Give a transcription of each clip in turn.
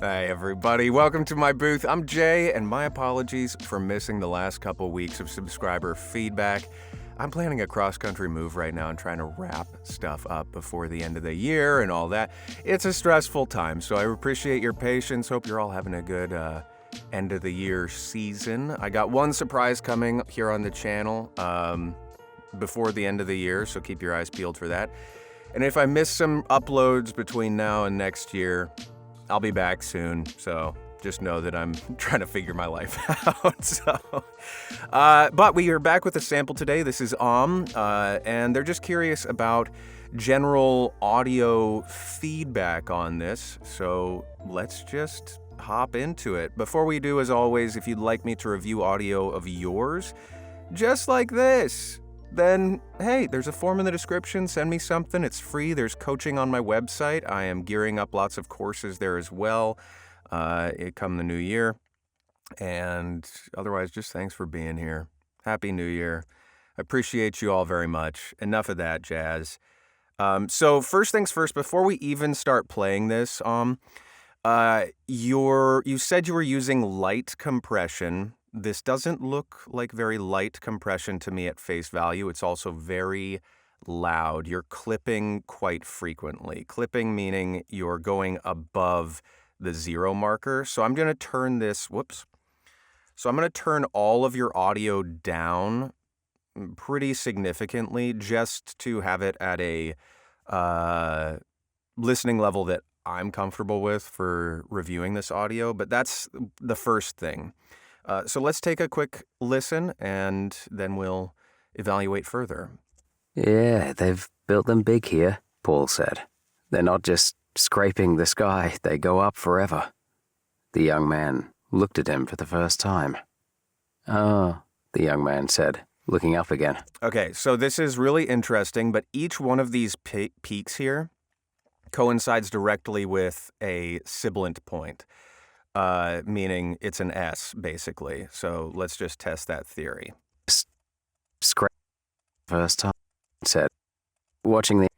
Hey everybody, welcome to my booth. I'm Jay, and my apologies for missing the last couple weeks of subscriber feedback. I'm planning a cross-country move right now and trying to wrap stuff up before the end of the year and all that. It's a stressful time, so I appreciate your patience. Hope you're all having a good end of the year season. I got one surprise coming here on the channel before the end of the year, so keep your eyes peeled for that. And if I miss some uploads between now and next year, I'll be back soon, so just know that I'm trying to figure my life out. But we are back with a sample today. This is and they're just curious about general audio feedback on this, so let's just hop into it. Before we do, as always, if you'd like me to review audio of yours, just like this, then hey, there's a form in the description. Send me something. It's free. There's coaching on my website. I am gearing up lots of courses there as well. It come the new year. And otherwise, just thanks for being here. Happy New Year. I appreciate you all very much. Enough of that jazz. So first things first, before we even start playing this, you said you were using light compression. This doesn't look like very light compression to me at face value. It's also very loud. You're clipping quite frequently. Clipping meaning you're going above the zero marker. So I'm going to turn this, So I'm going to turn all of your audio down pretty significantly just to have it at a listening level that I'm comfortable with for reviewing this audio. But that's the first thing. So let's take a quick listen, and then we'll evaluate further. Yeah, they've built them big here, Paul said. They're not just scraping the sky, they go up forever. The young man looked at him for the first time. Oh, the young man said, looking up again. Okay, so this is really interesting, but each one of these peaks here coincides directly with a sibilant point. Meaning it's an S, basically. So let's just test that theory. Scrape first time, said, watching the...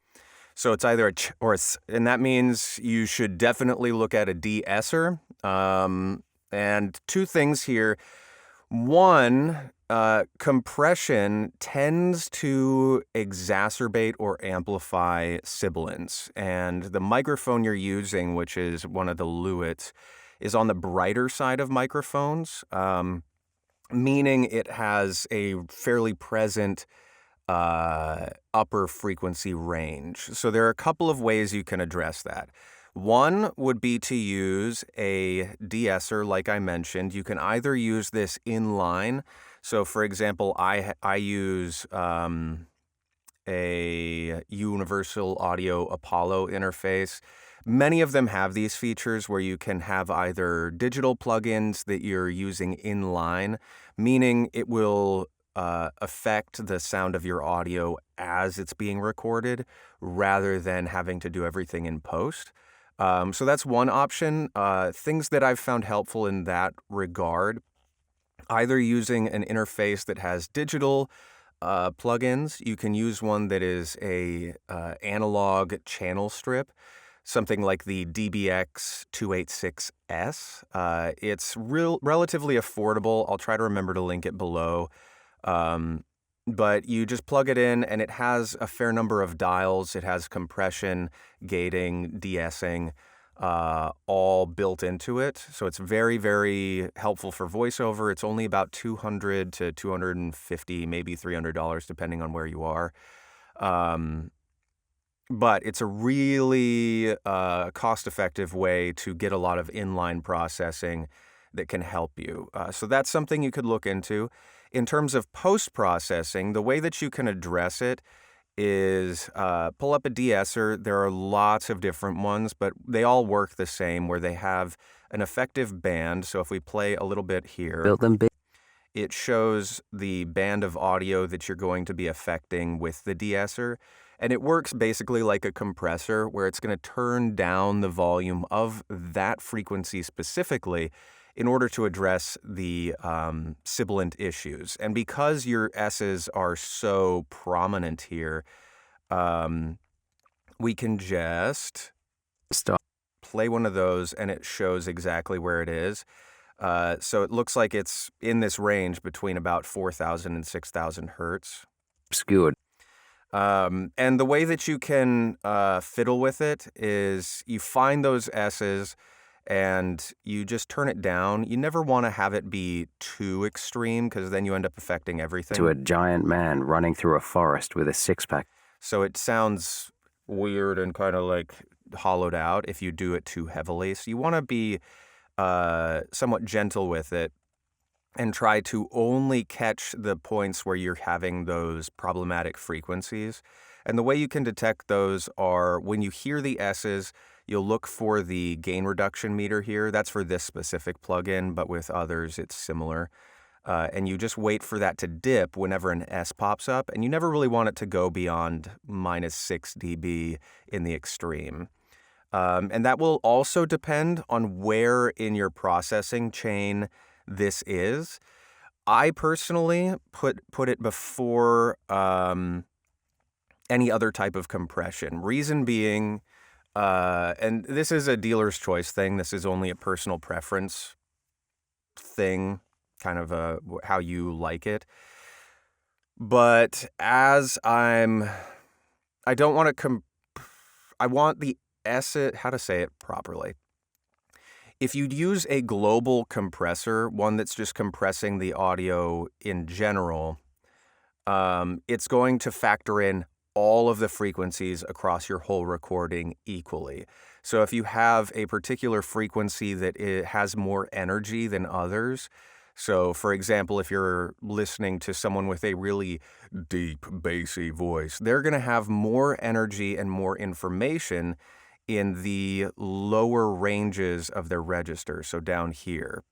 So it's either a ch or a s, and that means you should definitely look at a de-esser. And two things here. One, compression tends to exacerbate or amplify sibilance. And the microphone you're using, which is one of the Lewitt, is on the brighter side of microphones, meaning it has a fairly present upper frequency range. So there are a couple of ways you can address that. One would be to use a de-esser, like I mentioned. You can either use this inline. So for example, I use a Universal Audio Apollo interface. Many of them have these features where you can have either digital plugins that you're using inline, meaning it will affect the sound of your audio as it's being recorded rather than having to do everything in post. So that's one option. Things that I've found helpful in that regard, either using an interface that has digital plugins. You can use one that is a analog channel strip, something like the DBX 286S. It's relatively affordable. I'll try to remember to link it below. But you just plug it in, and it has a fair number of dials. It has compression, gating, de-essing, all built into it. So it's very, very helpful for VoiceOver. It's only about $200 to $250, maybe $300, depending on where you are. But it's a really cost-effective way to get a lot of inline processing that can help you. So that's something you could look into. In terms of post-processing, the way that you can address it is pull up a de-esser. There are lots of different ones, but they all work the same, where they have an effective band. So if we play a little bit here, Built them big. It shows the band of audio that you're going to be affecting with the de-esser. And it works basically like a compressor, where it's going to turn down the volume of that frequency specifically in order to address the sibilant issues. And because your S's are so prominent here, we can just Stop. play one of those and it shows exactly where it is. So it looks like it's in this range between about 4,000 and 6,000 hertz. Obscured. And the way that you can fiddle with it is you find those S's and you just turn it down. You never want to have it be too extreme because then you end up affecting everything. To a giant man running through a forest with a six-pack. So it sounds weird and kind of like hollowed out if you do it too heavily. So you want to be somewhat gentle with it and try to only catch the points where you're having those problematic frequencies. And the way you can detect those are when you hear the S's, you'll look for the gain reduction meter here. That's for this specific plugin, but with others, it's similar. And you just wait for that to dip whenever an S pops up, and you never really want it to go beyond -6 dB in the extreme. And that will also depend on where in your processing chain this is. I personally put it before any other type of compression. Reason being, and this is a dealer's choice thing. This is only a personal preference thing, kind of how you like it. But as I don't want to I want the how to say it properly. If you'd use a global compressor, one that's just compressing the audio in general, it's going to factor in all of the frequencies across your whole recording equally. So if you have a particular frequency that it has more energy than others, so for example, if you're listening to someone with a really deep, bassy voice, they're going to have more energy and more information in the lower ranges of their register, so down here.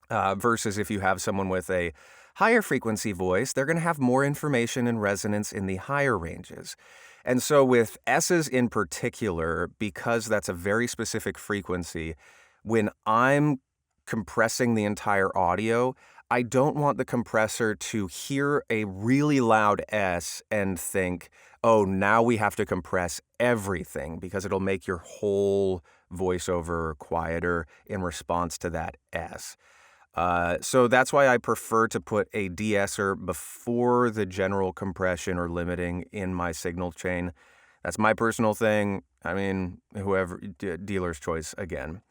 Versus if you have someone with a higher frequency voice, they're going to have more information and resonance in the higher ranges. And so with S's in particular, because that's a very specific frequency, when I'm compressing the entire audio, I don't want the compressor to hear a really loud S and think, oh, now we have to compress everything, because it'll make your whole voiceover quieter in response to that S. So that's why I prefer to put a de-esser before the general compression or limiting in my signal chain. That's my personal thing. I mean, whoever, dealer's choice again.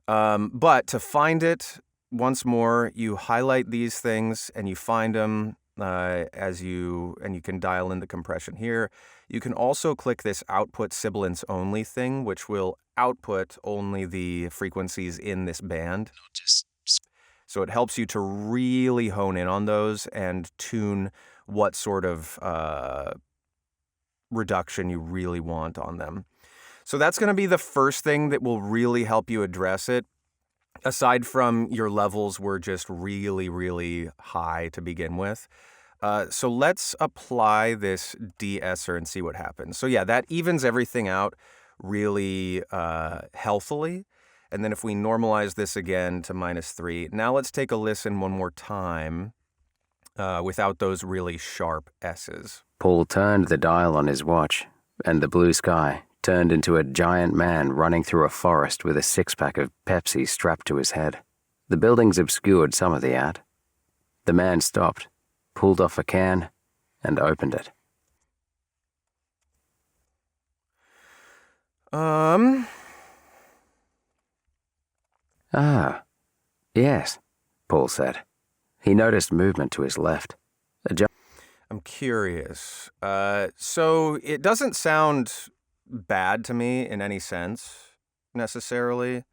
But to find it, once more, you highlight these things and you find them and you can dial in the compression here. You can also click this output sibilance only thing, which will output only the frequencies in this band. So it helps you to really hone in on those and tune what sort of reduction you really want on them. So that's going to be the first thing that will really help you address it. Aside from your levels were just really, really high to begin with. So let's apply this de-esser and see what happens. So yeah, that evens everything out really healthily. And then if we normalize this again to -3, now let's take a listen one more time without those really sharp S's. Paul turned the dial on his watch, and the blue sky turned into a giant man running through a forest with a six-pack of Pepsi strapped to his head. The buildings obscured some of the ad. The man stopped, pulled off a can, and opened it. Ah, yes, Paul said. He noticed movement to his left. I'm curious. So it doesn't sound bad to me in any sense, necessarily.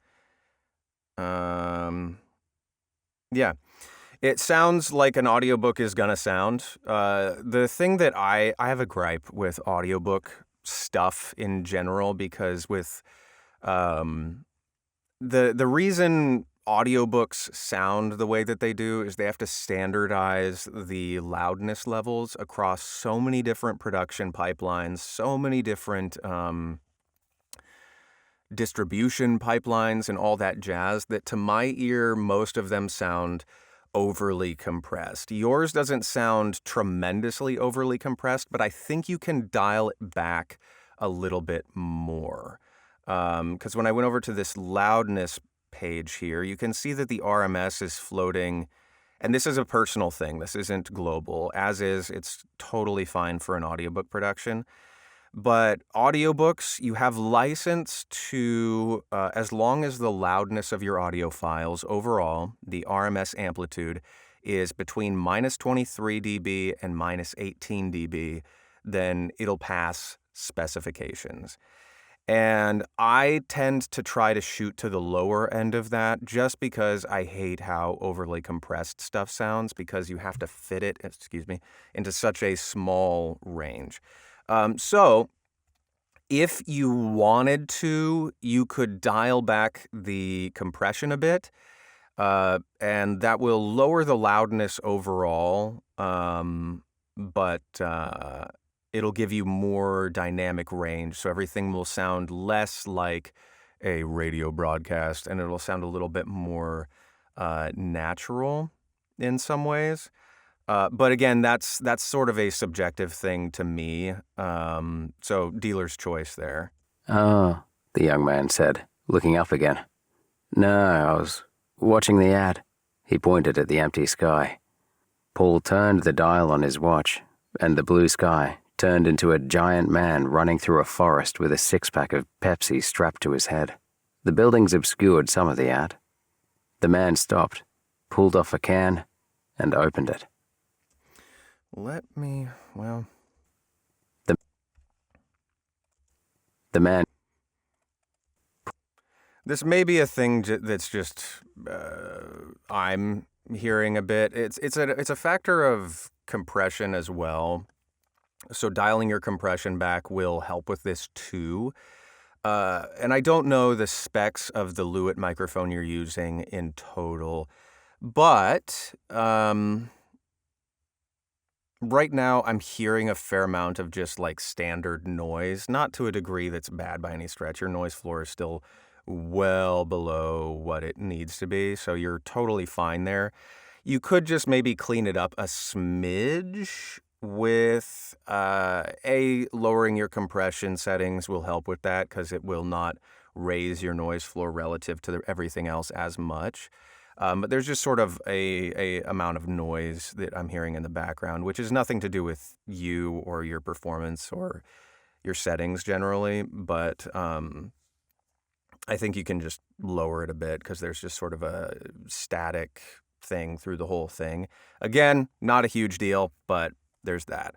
Yeah. It sounds like an audiobook is gonna sound. The thing that I have a gripe with audiobook stuff in general, because with the reason audiobooks sound the way that they do is they have to standardize the loudness levels across so many different production pipelines, so many different distribution pipelines and all that jazz, that to my ear, most of them sound overly compressed. Yours doesn't sound tremendously overly compressed, but I think you can dial it back a little bit more. Because when I went over to this loudness page here, you can see that the RMS is floating, and this is a personal thing. This isn't global. As is, it's totally fine for an audiobook production. But audiobooks, you have license to, as long as the loudness of your audio files overall, the RMS amplitude, is between minus 23 dB and minus 18 dB, then it'll pass specifications. And I tend to try to shoot to the lower end of that just because I hate how overly compressed stuff sounds, because you have to fit it, into such a small range. So if you wanted to, you could dial back the compression a bit, and that will lower the loudness overall, but it'll give you more dynamic range. So everything will sound less like a radio broadcast, and it'll sound a little bit more natural in some ways. But again, that's sort of a subjective thing to me. So dealer's choice there. Oh, the young man said, looking up again. No, I was watching the ad. He pointed at the empty sky. Paul turned the dial on his watch, and the blue sky turned into a giant man running through a forest with a six-pack of Pepsi strapped to his head. The buildings obscured some of the ad. The man stopped, pulled off a can, and opened it. The man... This may be a thing that's just I'm hearing a bit. It's a factor of compression as well. So dialing your compression back will help with this too. And I don't know the specs of the Lewitt microphone you're using in total, but right now I'm hearing a fair amount of just like standard noise, not to a degree that's bad by any stretch. Your noise floor is still well below what it needs to be, so you're totally fine there. You could just maybe clean it up a smidge with lowering your compression settings will help with that, because it will not raise your noise floor relative to everything else as much. But there's just sort of a amount of noise that I'm hearing in the background, which is nothing to do with you or your performance or your settings generally, but I think you can just lower it a bit because there's just sort of a static thing through the whole thing. Again, not a huge deal, but there's that.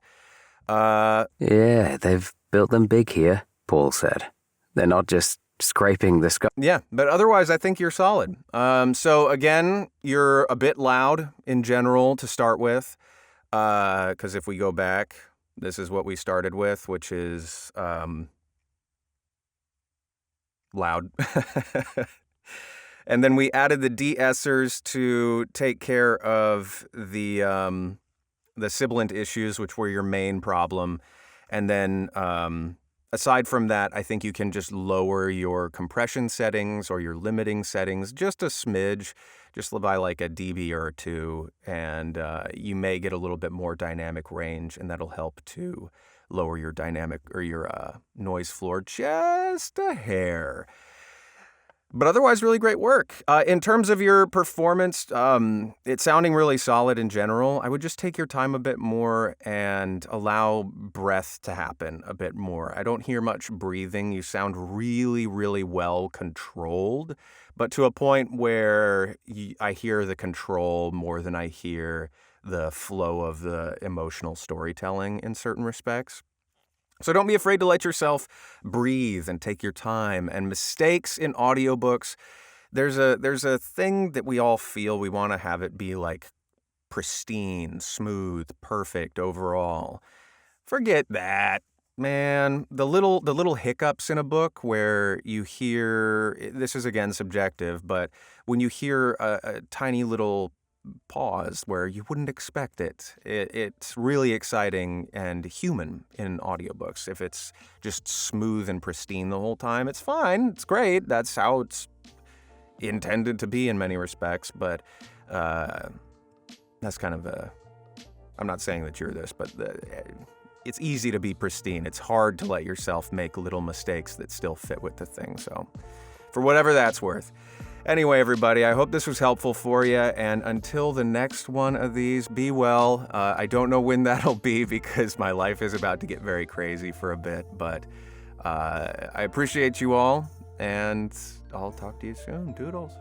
Yeah, they've built them big here, Paul said. They're not just scraping the sky. Yeah, but otherwise I think you're solid. So again, you're a bit loud in general to start with, because if we go back, this is what we started with, which is loud. And then we added the de-essers to take care of the sibilant issues, which were your main problem. And then aside from that, I think you can just lower your compression settings or your limiting settings just a smidge, just by like a dB or two, and you may get a little bit more dynamic range, and that'll help to lower your dynamic or your noise floor just a hair. But otherwise, really great work. In terms of your performance, it's sounding really solid in general. I would just take your time a bit more and allow breath to happen a bit more. I don't hear much breathing. You sound really, really well controlled, but to a point where I hear the control more than I hear the flow of the emotional storytelling in certain respects. So don't be afraid to let yourself breathe and take your time. And mistakes in audiobooks, there's a thing that we all feel we want to have it be like pristine, smooth, perfect overall. Forget that, man. The little hiccups in a book where you hear, this is again subjective, but when you hear a tiny little pause where you wouldn't expect it. It's really exciting and human in audiobooks. If it's just smooth and pristine the whole time, it's fine. It's great. That's how it's intended to be in many respects. But that's kind of I'm not saying that you're this, but it's easy to be pristine. It's hard to let yourself make little mistakes that still fit with the thing. So for whatever that's worth. Anyway, everybody, I hope this was helpful for you. And until the next one of these, be well. I don't know when that'll be because my life is about to get very crazy for a bit. But I appreciate you all, and I'll talk to you soon. Doodles.